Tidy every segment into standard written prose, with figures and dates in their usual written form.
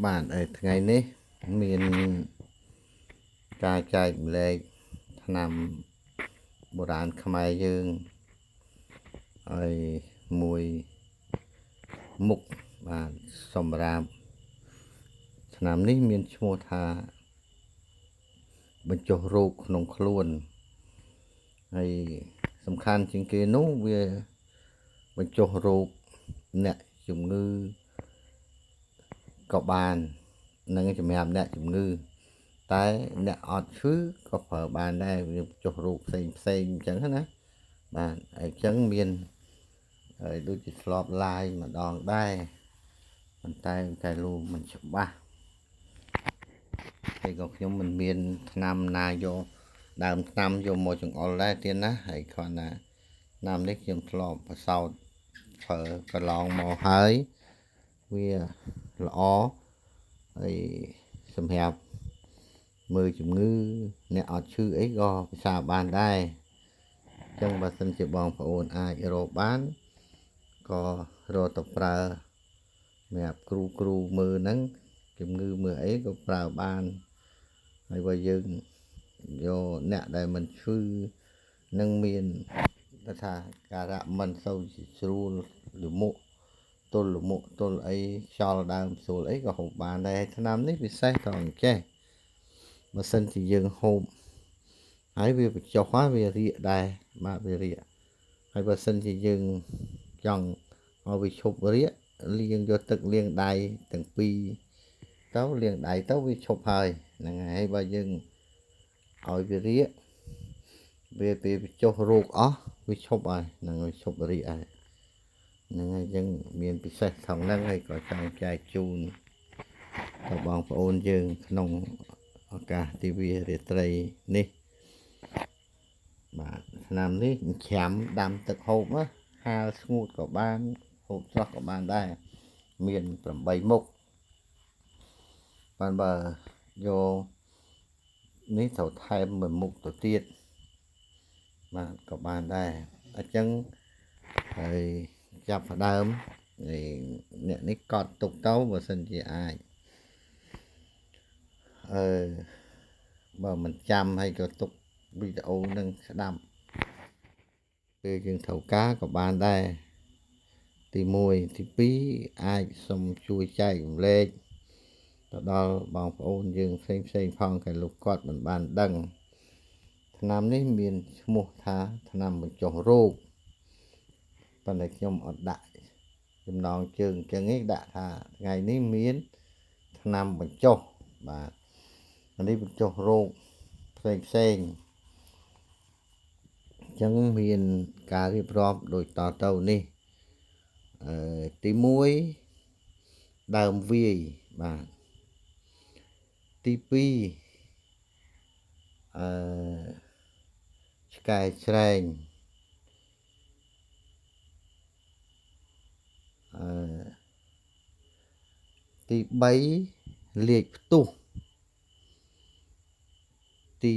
bạn ởថ្ងៃនេះមានការចែកម្លែកថ្នាំបុរាណខ្មែរយើងឲ្យមួយមុខបាទសម្រាប់ថ្នាំនេះមានឈ្មោះថាបញ្ចុះរោគក្នុងខ្លួនហើយសំខាន់ជាងគេនោះវាបញ្ចុះរោគអ្នកជំងឺក៏បាននឹងសម្រាប់អ្នកជំងឺតែអ្នកអត់ឈឺក៏ប្រើបានដែរវាចុះរោគផ្សេងអញ្ចឹងណាបាទអញ្ចឹងមានហើយដូចជាធ្លាប់ឡាយម្ដងដែរប៉ុន្តែតែលូមិនច្បាស់ហើយក៏ខ្ញុំមិនមានថ្នាំណាយកដើមថ្នាំយកមកចង្អុលដែរទៀតណាហើយគ្រាន់តែថ្នាំនេះខ្ញុំធ្លាប់ប្រសោតប្រើកន្លងមកហើយវាល្អហើយសម្រាប់មើលជំងឺអ្នកអត់ឈឺអីក៏ពិសាបានដែរអញ្ចឹងបើសិនជាបងប្អូនអាចរកបានក៏រកទៅប្រើសម្រាប់គ្រូមើលហ្នឹងជំងឺមើលអីក៏ប្រើបានហើយបើយើងយកអ្នកដែលមិនឈឺនឹងមានថាការៈមិនសូវស្រួលលមុខទល់លមុខទល់អីខ្យល់ដើមស្រួលអីក៏ហូបបានដែរថ្នាំនេះពិសេសត្រង់ចេះបើសិនជាយើងហូបហើយវាបញ្ចុះហើយវារាកដែរបាទវារាកហើយបើសិនជាយើងចង់ឲ្យវាឈប់រាកលាងយកទឹកលាងដៃទាំងពីរទៅលាងដៃទៅវាឈប់ហើយហ្នឹងហើយបើយើងឲ្យវារាកវាពេលចុះរោគអស់វាឈប់ហើយហ្នឹងហើយឈប់រាកហើយហ្នឹងហើយយើងមានពិសេសថងហ្នឹងហើយក៏ចង់ចែកជូនទៅបងប្អូនយើងក្នុងឱកាសទិវារាត្រីនេះបាទឆ្នាំនេះច្រាំដាំទឹកហូបណាហាលស្ងួតក៏បានហូបស្រស់ក៏បានដែរមាន8មុខបានបើយកនេះត្រូវថែមមួយមុខទៅទៀតបាទក៏បានដែរអញ្ចឹងហើយចាប់ផ្ដើមអ្នកនេះកត់ទុកទៅបើសិនជាអាចបើមិនចាំហើយក៏ទុកវីដេអូនឹងស្ដាប់ពេលយើងត្រូវការក៏បានដែរទី1ទី2អាចសូមជួយចែករំលែកទៅដល់បងប្អូនយើងផ្សេងផងក៏លោកគាត់មិនបានដឹងថ្នាំនេះមានឈ្មោះថាថ្នាំបញ្ចុះរោគប៉ុន្តែខ្ញុំអត់ដាក់ចំណងជើងអញ្ចឹងឯងដាក់ថាថ្ងៃនេះមានថ្នាំបញ្ចុះបាទនេះបញ្ចុះរោគផ្សេងអញ្ចឹងមានការរៀបរាប់ដូចតទៅនេះទី1ដើមវាយបាទទី2ឆ្កែឆ្រែងទី3លាជផ្ទុះទី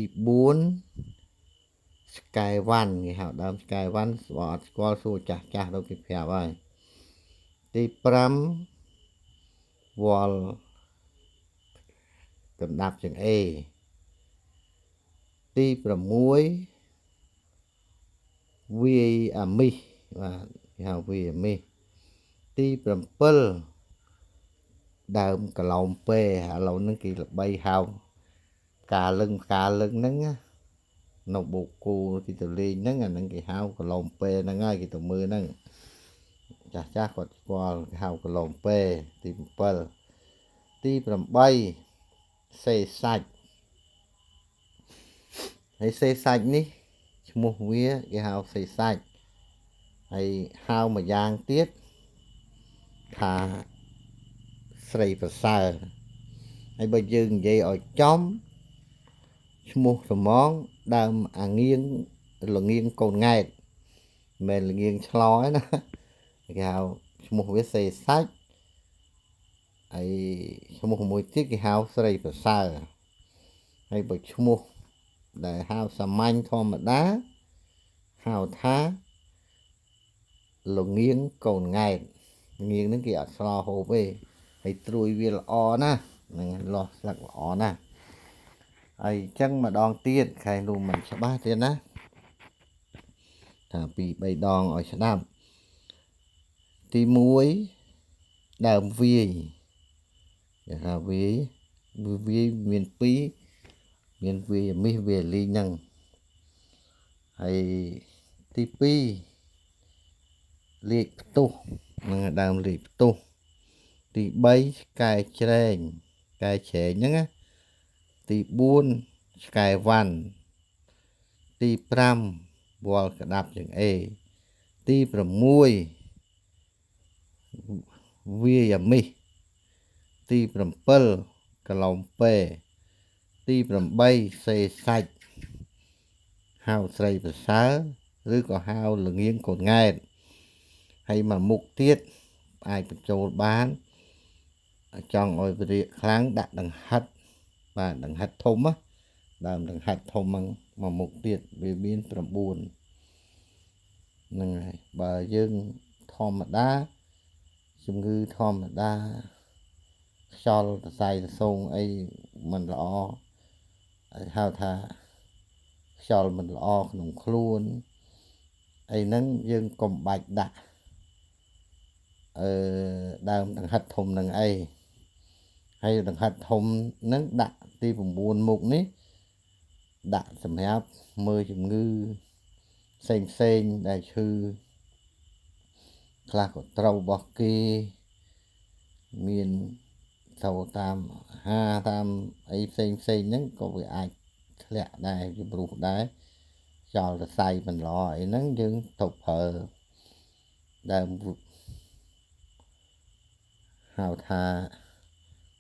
4ឆ្កែវ៉ាន់គេហៅដើមឆ្កែវ៉ាន់បើអត់ស្គាល់សួរចាស់ទៅគេប្រាប់ហើយទី5វល់កណ្ដាប់ចង្អេរទី6វាយអាមីសបាទគេហៅវាយអាមីសទី7ដើមកឡោមពេឥឡូវហ្នឹងគេល្បីហៅការលឹងហ្នឹងនៅបូកគូទីទៅលេងហ្នឹងអាហ្នឹងគេហៅកឡោមពេហ្នឹងហើយគេទៅមើលហ្នឹងចាស់គាត់ស្គាល់គេហៅកឡោមពេទី7ទី8សេសាច់ហើយសេសាច់នេះឈ្មោះវាគេហៅសេសាច់ហើយហៅមួយយ៉ាងទៀតថាស្រីប្រសើរហើយបើយើងនិយាយឲ្យចំឈ្មោះត្មងដើមអាងៀងល្ងៀងកូនង៉ែតមិនល្ងៀងឆ្លោឯណាគេហៅឈ្មោះវាសេសាច់ហើយឈ្មោះមួយទៀតគេហៅស្រីប្រសើរហើយបើឈ្មោះដែលហៅសាមញ្ញធម្មតាហៅថាល្ងៀងកូនង៉ែតល្ងៀងហ្នឹងគេអត់ឆ្លោហូបទេ ហើយត្រួយវាល្អណាស់ហ្នឹងលាស់ស្លឹកល្អណាស់ហើយអញ្ចឹងម្ដងទៀតខែនោះមិនច្បាស់ទៀតណាថាពី3ដងឲ្យស្ដាប់ទី1ដើមវាយគេថាវាយមាន2មានវាយមាសវាលីងហ្នឹងហើយទី2លេខផ្ទុះនឹងដើមលេខផ្ទុះទី3ឆ្កែច្រែងហ្នឹងណាទី4ឆ្កែវ៉ាន់ទី5វល់ក្តាប់ជាងអេទី6វាយមាសទី7កឡុំពេទី8សេសាច់ហៅស្រីប្រសើរឬក៏ហៅល្ងៀងកូនង៉ែតហើយមួយមុខទៀតអាចបញ្ចូលបានចង់ឲ្យវិរិយខ្លាំងដាក់ដង្ហិតបាទដង្ហិតធំណាដើមដង្ហិតធំហ្នឹងមួយមុខទៀតវាមាន9ហ្នឹងហើយបើយើងធម្មតាជំងឺធម្មតាខ្យល់សរសៃរសងអីមិនល្អហៅថាខ្យល់មិនល្អក្នុងខ្លួនអីហ្នឹងយើងកុំបាច់ដាក់ដើមដង្ហិតធំនឹងអីហើយដង្ហិតធំហ្នឹងដាក់ទី9មុខនេះដាក់សម្រាប់មើលជំងឺផ្សេងដែលឈឺខ្លះក៏ត្រូវរបស់គេមានទៅតាមអាហារតាមអីផ្សេងហ្នឹងក៏វាអាចធ្លាក់ដែរជំរុះដែរចោលសរសៃមិនល្អអីហ្នឹងយើងទៅប្រើដើមហៅថា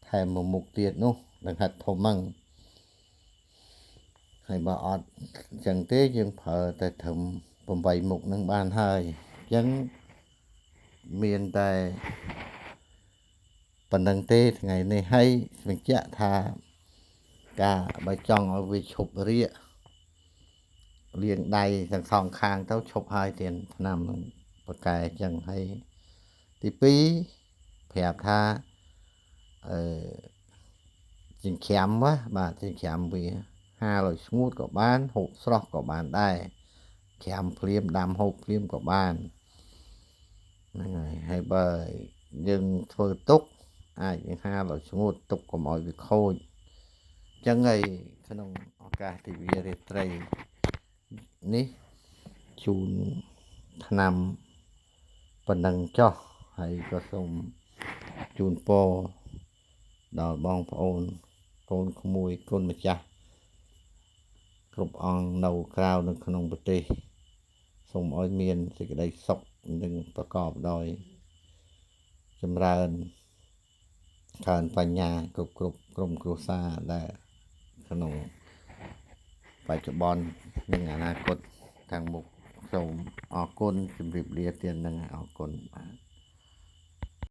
ថែមមួយមុខទៀតនោះដង្ហិតធំហ្នឹងហើយបើអត់អញ្ចឹងទេយើងប្រើតែត្រឹម8មុខហ្នឹងបានហើយអញ្ចឹងមានតែប៉ុណ្្នឹងទេថ្ងៃនេះហើយបញ្ជាក់ថាការបើចង់ឲ្យវាឈប់រាកលាងដៃទាំងសងខាងទៅឈប់ហើយទៀតឆ្នាំនឹងប្រកែអញ្ចឹងហើយទី2ប្រាប់ថាចិញ្ច្រាំបាទចិញ្ច្រាំវាហាលឲ្យស្ងួតក៏បានហូបស្រស់ក៏បានដែរច្រាំភ្លាមដាំហូបភ្លាមក៏បានហ្នឹងហើយបើយើងធ្វើទុកអាចយើងហាលឲ្យស្ងួតទុកកុំឲ្យវាខូចអញ្ចឹងហើយក្នុងឱកាសទិវារាត្រីនេះជូនឆ្នាំប៉ុណ្ណឹងចុះហើយក៏សូមជូនពរដល់បងប្អូនកូនក្មួយគុណម្ចាស់គ្រប់អង្គនៅក្រៅនៅក្នុងប្រទេសសូមឲ្យមានសេចក្តីសុខនិងប្រកបដោយចម្រើនកើនបញ្ញាគ្រប់ក្រុមគ្រួសារដែលក្នុងបច្ចុប្បន្ននិងអនាគតខាងមុខសូមអរគុណជម្រាបលាទៀតនឹងអរគុណបាទ